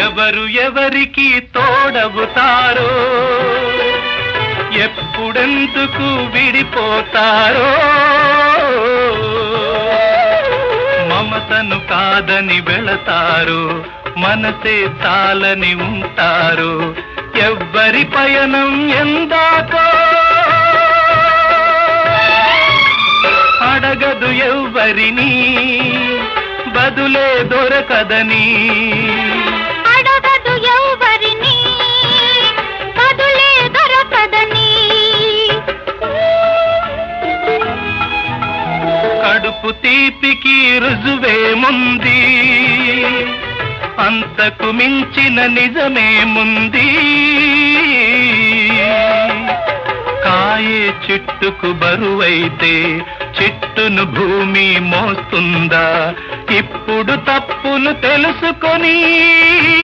ఎవరు ఎవరికి తోడవుతారో, ఎప్పుడెందుకు విడిపోతారో, మమతను కాదని వెళతారు, మనసే చాలని ఉంటారు. ఎవ్వరి పయనం ఎందాకో అడగదు ఎవ్వరిని, బదులే దొరకదని. అడగదు ఎవ్వరిని, బదులే దొరకదని. కడుపు తీపికి రుజువేముంది, అంతకు మించిన నిజమేముంది. కాయే చెట్టుకు బరువైతే చెట్టును భూమి మోస్తుందా? ఇప్పుడు తప్పులు తెలుసుకొని